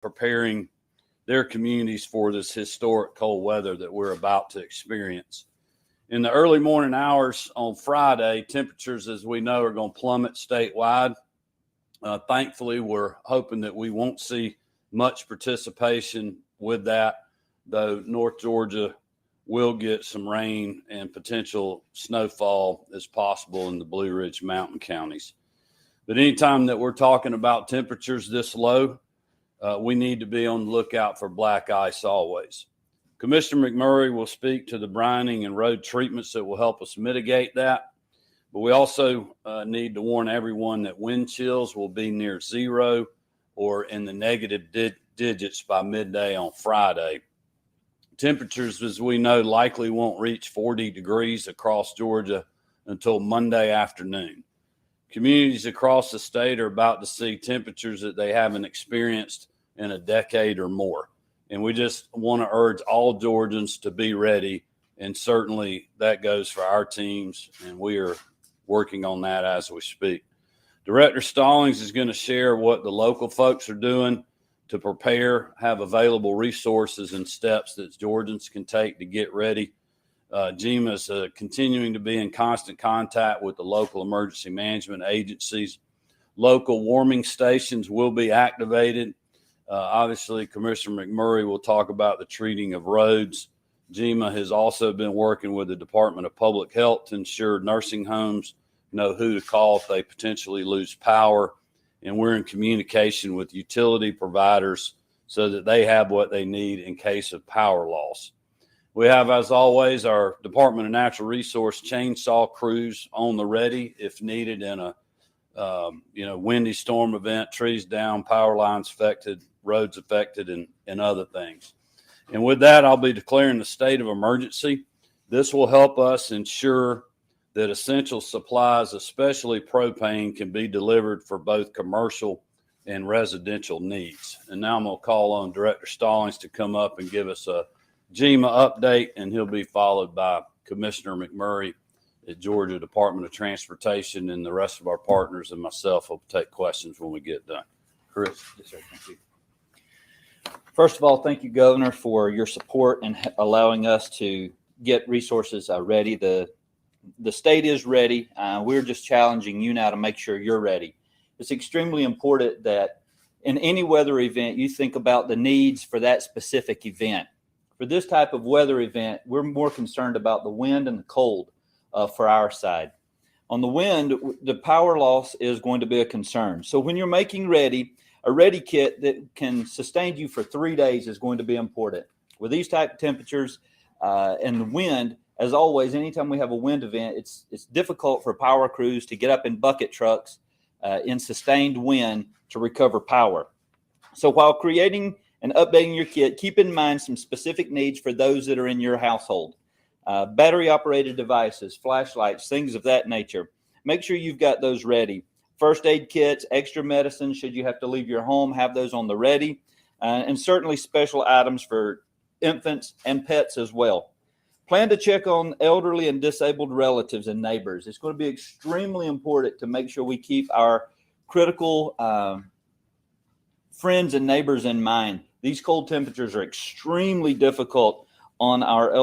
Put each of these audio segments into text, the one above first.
preparing their communities for this historic cold weather that we're about to experience. In the early morning hours on Friday, temperatures, as we know, are going to plummet statewide. Thankfully, we're hoping that we won't see much participation with that, though North Georgia will get some rain and potential snowfall as possible in the Blue Ridge Mountain counties. But anytime that we're talking about temperatures this low, we need to be on the lookout for black ice always. Commissioner McMurray will speak to the brining and road treatments that will help us mitigate that. But we also need to warn everyone that wind chills will be near zero or in the negative digits by midday on Friday. Temperatures, as we know, likely won't reach 40 degrees across Georgia until Monday afternoon. Communities across the state are about to see temperatures that they haven't experienced in a decade or more. And we just want to urge all Georgians to be ready. And certainly that goes for our teams. And we are working on that as we speak. Director Stallings is going to share what the local folks are doing to prepare, have available resources and steps that Georgians can take to get ready. GEMA is continuing to be in constant contact with the local emergency management agencies. Local warming stations will be activated. Obviously, Commissioner McMurray will talk about the treating of roads. GEMA has also been working with the Department of Public Health to ensure nursing homes know who to call if they potentially lose power. And we're in communication with utility providers so that they have what they need in case of power loss. We have, as always, our Department of Natural Resource chainsaw crews on the ready if needed in a windy storm event, trees down, power lines affected, roads affected, and other things. And with that, I'll be declaring the state of emergency. This will help us ensure that essential supplies, especially propane, can be delivered for both commercial and residential needs. And now I'm going to call on Director Stallings to come up and give us a GEMA update, and he'll be followed by Commissioner McMurray at Georgia Department of Transportation, and the rest of our partners and myself will take questions when we get done. Chris. Yes, sir. Thank you. First of all, thank you, Governor, for your support and allowing us to get resources ready. The state is ready. We're just challenging you now to make sure you're ready. It's extremely important that in any weather event, you think about the needs for that specific event. For this type of weather event, we're more concerned about the wind and the cold for our side. On the wind, the power loss is going to be a concern. So when you're making ready, a ready kit that can sustain you for 3 days is going to be important. With these type of temperatures and the wind, as always, anytime we have a wind event, it's difficult for power crews to get up in bucket trucks in sustained wind to recover power. So while creating and updating your kit, keep in mind some specific needs for those that are in your household. Battery-operated devices, flashlights, things of that nature. Make sure you've got those ready. First aid kits, extra medicine, should you have to leave your home, have those on the ready. And certainly special items for infants and pets as well. Plan to check on elderly and disabled relatives and neighbors. It's going to be extremely important to make sure we keep our critical friends and neighbors in mind. These cold temperatures are extremely difficult on our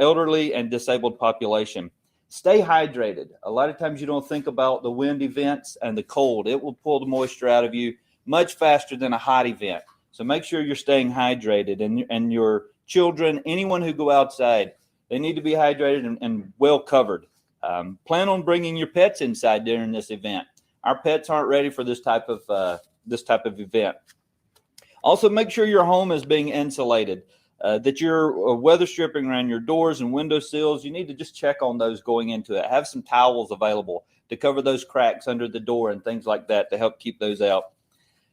elderly and disabled population. Stay hydrated. A lot of times you don't think about the wind events and the cold. It will pull the moisture out of you much faster than a hot event. So make sure you're staying hydrated, and your children, anyone who go outside, they need to be hydrated and well covered. Plan on bringing your pets inside during this event. Our pets aren't ready for this type of event. Also, make sure your home is being insulated, that you're weather stripping around your doors and window sills. You need to just check on those going into it. Have some towels available to cover those cracks under the door and things like that to help keep those out.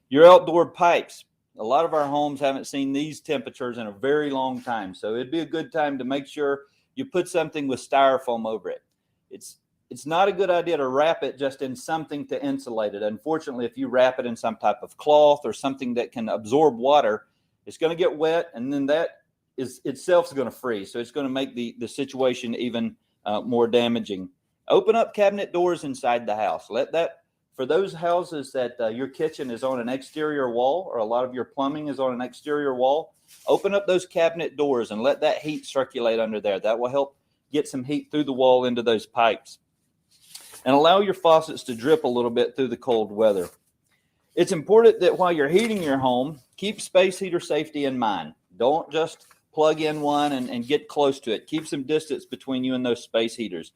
Your outdoor pipes. A lot of our homes haven't seen these temperatures in a very long time. So it'd be a good time to make sure you put something with styrofoam over it. It's not a good idea to wrap it just in something to insulate it. Unfortunately, if you wrap it in some type of cloth or something that can absorb water, it's going to get wet, and then that is itself going to freeze. So it's going to make the situation even more damaging. Open up cabinet doors inside the house. Let that For those houses that your kitchen is on an exterior wall, or a lot of your plumbing is on an exterior wall, open up those cabinet doors and let that heat circulate under there. That will help get some heat through the wall into those pipes. And allow your faucets to drip a little bit through the cold weather. It's important that while you're heating your home, keep space heater safety in mind. Don't just plug in one and get close to it. Keep some distance between you and those space heaters.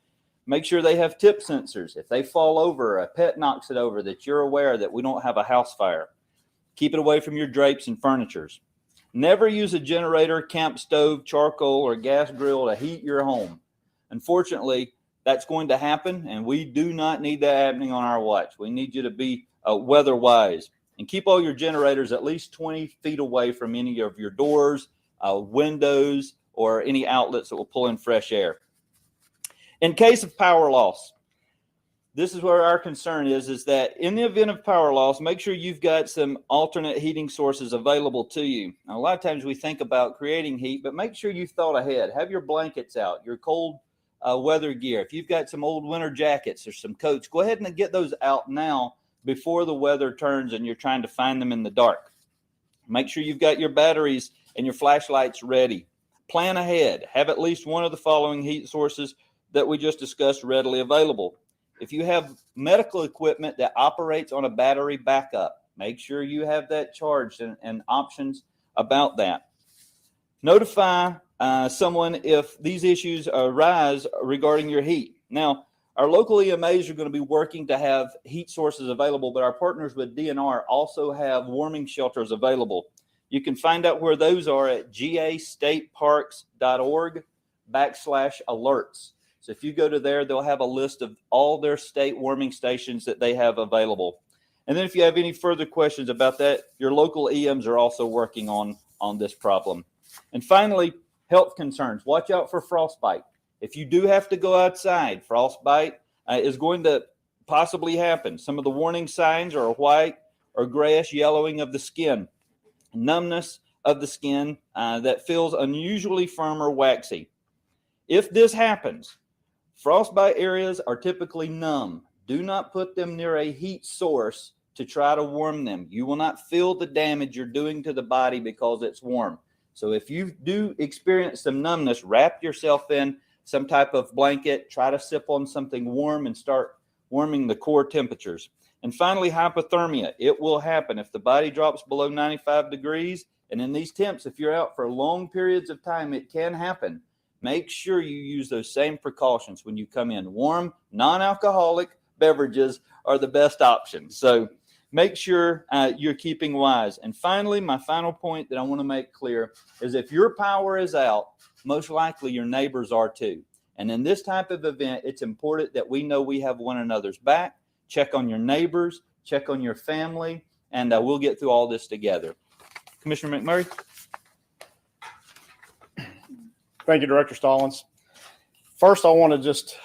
Make sure they have tip sensors. If they fall over, a pet knocks it over, that you're aware that we don't have a house fire. Keep it away from your drapes and furnitures. Never use a generator, camp stove, charcoal, or gas grill to heat your home. Unfortunately, that's going to happen, and we do not need that happening on our watch. We need you to be weather wise, and keep all your generators at least 20 feet away from any of your doors, windows, or any outlets that will pull in fresh air. In case of power loss, this is where our concern is that in the event of power loss, make sure you've got some alternate heating sources available to you. Now, a lot of times we think about creating heat, but make sure you've thought ahead. Have your blankets out, your cold weather gear. If you've got some old winter jackets or some coats, go ahead and get those out now before the weather turns and you're trying to find them in the dark. Make sure you've got your batteries and your flashlights ready. Plan ahead. Have at least one of the following heat sources that we just discussed readily available. If you have medical equipment that operates on a battery backup, make sure you have that charged and options about that. Notify someone if these issues arise regarding your heat. Now, our local EMAs are going to be working to have heat sources available, but our partners with DNR also have warming shelters available. You can find out where those are at gastateparks.org/alerts. So if you go to there, they'll have a list of all their state warming stations that they have available. And then if you have any further questions about that, your local EMs are also working on this problem. And finally, health concerns. Watch out for frostbite. If you do have to go outside, frostbite is going to possibly happen. Some of the warning signs are white or grayish yellowing of the skin, numbness of the skin that feels unusually firm or waxy. If this happens, frostbite areas are typically numb. Do not put them near a heat source to try to warm them. You will not feel the damage you're doing to the body because it's warm. So if you do experience some numbness, wrap yourself in some type of blanket, try to sip on something warm and start warming the core temperatures. And finally, hypothermia. It will happen if the body drops below 95 degrees. And in these temps, if you're out for long periods of time, it can happen. Make sure you use those same precautions when you come in. Warm, non-alcoholic beverages are the best option. So make sure you're keeping wise. And finally, my final point that I want to make clear is if your power is out, most likely your neighbors are too. And in this type of event, it's important that we know we have one another's back. Check on your neighbors, check on your family, and we'll get through all this together. Commissioner McMurray. Thank you, Director Stallings. First, I want to just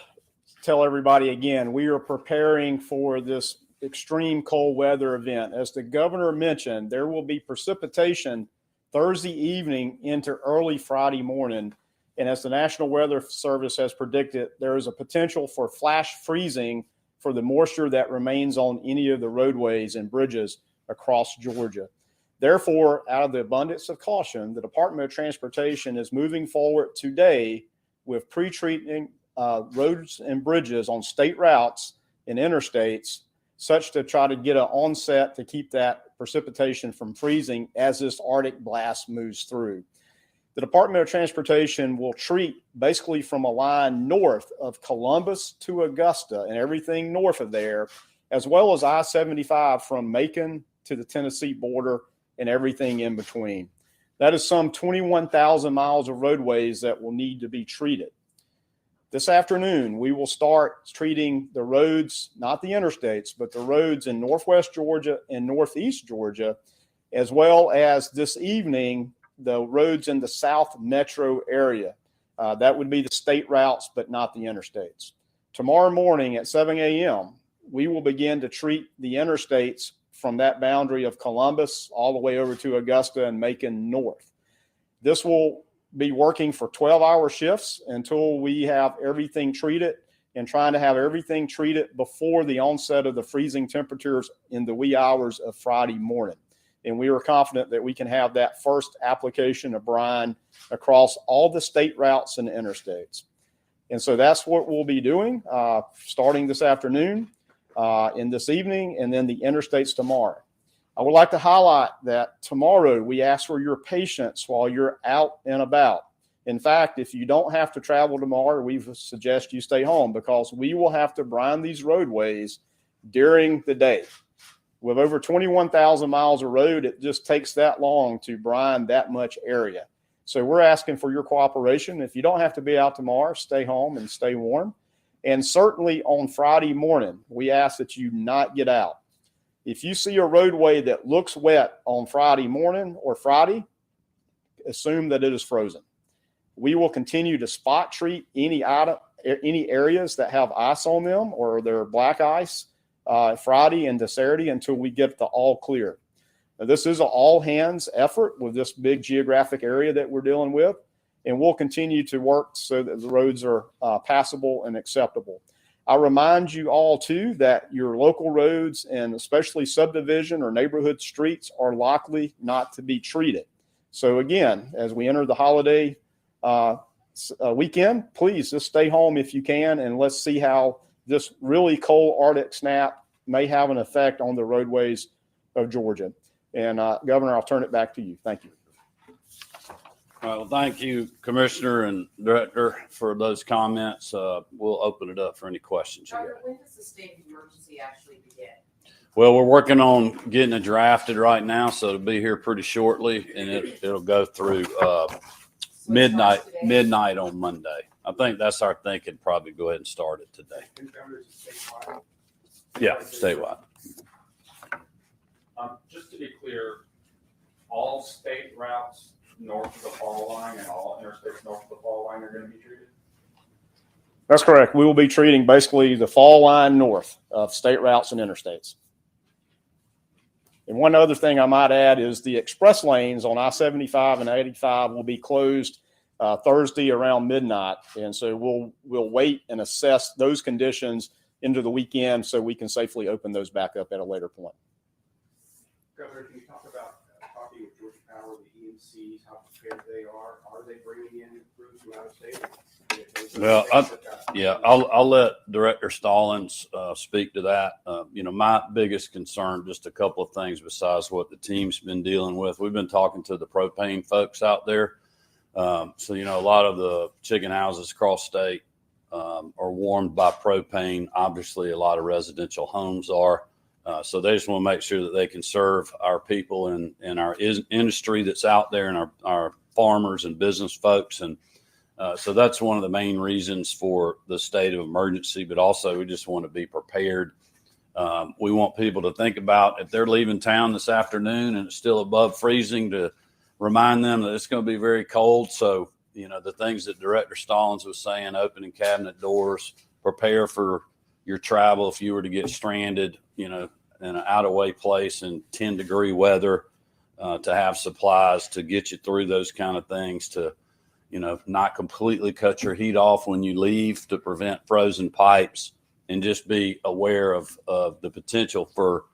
tell everybody again, we are preparing for this extreme cold weather event. As the governor mentioned, there will be precipitation Thursday evening into early Friday morning. And as the National Weather Service has predicted, there is a potential for flash freezing for the moisture that remains on any of the roadways and bridges across Georgia. Therefore, out of the abundance of caution, the Department of Transportation is moving forward today with pre-treating roads and bridges on state routes and interstates, such to try to get an onset to keep that precipitation from freezing as this Arctic blast moves through. The Department of Transportation will treat basically from a line north of Columbus to Augusta and everything north of there, as well as I-75 from Macon to the Tennessee border and everything in between. That is some 21,000 miles of roadways that will need to be treated. This afternoon, we will start treating the roads, not the interstates, but the roads in Northwest Georgia and Northeast Georgia, as well as this evening, the roads in the South Metro area. That would be the state routes, but not the interstates. Tomorrow morning at 7 a.m., we will begin to treat the interstates from that boundary of Columbus all the way over to Augusta and Macon north. This will be working for 12-hour shifts until we have everything treated. and trying to have everything treated before the onset of the freezing temperatures in the wee hours of Friday morning. And we are confident that we can have that first application of brine across all the state routes and interstates. And so that's what we'll be doing starting this afternoon and this evening, and then the interstates tomorrow. I would like to highlight that tomorrow we ask for your patience while you're out and about. In fact, if you don't have to travel tomorrow, we suggest you stay home because we will have to brine these roadways during the day. With over 21,000 miles of road, it just takes that long to brine that much area. So we're asking for your cooperation. If you don't have to be out tomorrow, stay home and stay warm. And certainly on Friday morning, we ask that you not get out. If you see a roadway that looks wet on Friday morning or Friday, assume that it is frozen. We will continue to spot treat any areas that have ice on them or they're black ice Friday into Saturday until we get the all clear. Now, this is an all hands effort with this big geographic area that we're dealing with, and we'll continue to work so that the roads are passable and acceptable. I remind you all too that your local roads and especially subdivision or neighborhood streets are likely not to be treated. So again, as we enter the holiday weekend, please just stay home if you can, and let's see how this really cold Arctic snap may have an effect on the roadways of Georgia. And Governor, I'll turn it back to you. Thank you. Well, thank you, Commissioner and Director, for those comments. We'll open it up for any questions you Doctor, have. when does the state of emergency actually begin? Well, we're working on getting it drafted right now, so it'll be here pretty shortly, and it'll go through midnight on Monday. I think that's our thinking. Probably go ahead and start it today. Yeah, statewide. Just to be clear, all state routes north of the fall line and all interstates north of the fall line are going to be treated? That's correct. We will be treating basically the fall line north of state routes and interstates. And one other thing I might add is the express lanes on I-75 and 85 will be closed Thursday around midnight. And so we'll wait and assess those conditions into the weekend so we can safely open those back up at a later point. Governor, can you talk about talking with Georgia Power, the EMCs, how prepared they are? Are they bringing in crews from out of state? Well, I'll let Director Stallings speak to that. My biggest concern, just a couple of things besides what the team's been dealing with. We've been talking to the propane folks out there. A lot of the chicken houses across state are warmed by propane. Obviously, a lot of residential homes are. So they just want to make sure that they can serve our people and our industry that's out there and our farmers and business folks. And so that's one of the main reasons for the state of emergency, but also we just want to be prepared. We want people to think about if they're leaving town this afternoon and it's still above freezing, to remind them that it's going to be very cold. So, the things that Director Stallings was saying, opening cabinet doors, prepare for your travel if you were to get stranded, in an out of way place in 10-degree weather, to have supplies to get you through those kind of things, to, not completely cut your heat off when you leave to prevent frozen pipes, and just be aware of the potential for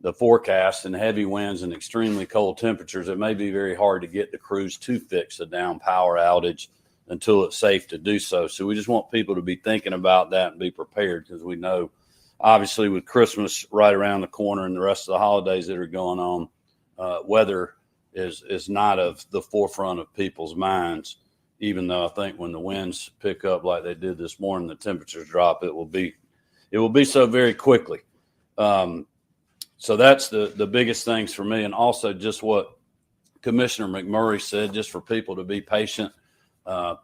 the forecast and heavy winds and extremely cold temperatures. It may be very hard to get the crews to fix a down power outage until it's safe to do so. So we just want people to be thinking about that and be prepared, because we know, obviously, with Christmas right around the corner and the rest of the holidays that are going on, weather is not of the forefront of people's minds, even though I think when the winds pick up like they did this morning, the temperatures drop, it will be so very quickly. So that's the biggest things for me. And also just what Commissioner McMurray said, just for people to be patient.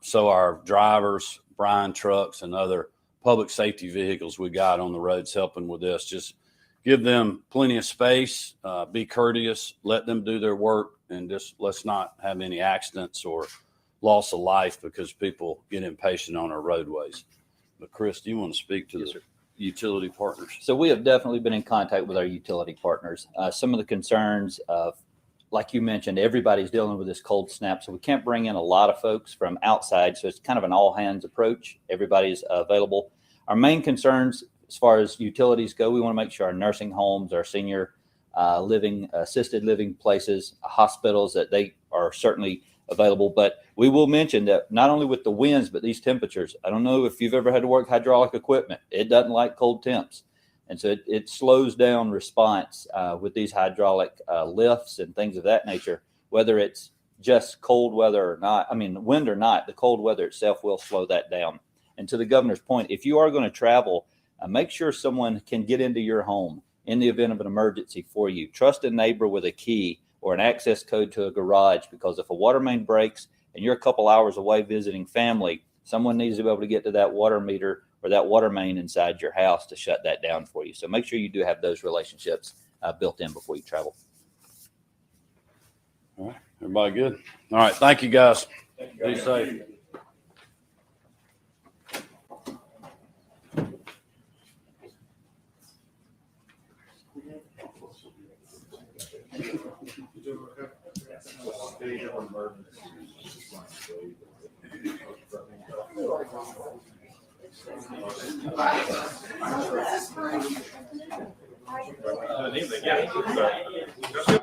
So our drivers, brine trucks, and other public safety vehicles we got on the roads helping with this, just give them plenty of space, be courteous, let them do their work, and just let's not have any accidents or loss of life because people get impatient on our roadways. But Chris, do you want to speak to the utility partners? So we have definitely been in contact with our utility partners. Some of the concerns of, like you mentioned, everybody's dealing with this cold snap, so we can't bring in a lot of folks from outside. So it's kind of an all hands approach. Everybody's available. Our main concerns as far as utilities go, we want to make sure our nursing homes, our senior living, assisted living places, hospitals, that they are certainly available. But we will mention that not only with the winds, but these temperatures, I don't know if you've ever had to work hydraulic equipment. It doesn't like cold temps. And so it slows down response with these hydraulic lifts and things of that nature, whether it's just cold weather or not. I mean, wind or not, the cold weather itself will slow that down. And to the governor's point, if you are going to travel, make sure someone can get into your home in the event of an emergency for you. Trust a neighbor with a key or an access code to a garage, because if a water main breaks and you're a couple hours away visiting family, someone needs to be able to get to that water meter or that water main inside your house to shut that down for you. So make sure you do have those relationships built in before you travel. All right, everybody good? All right, thank you, guys. Be safe. Yeah.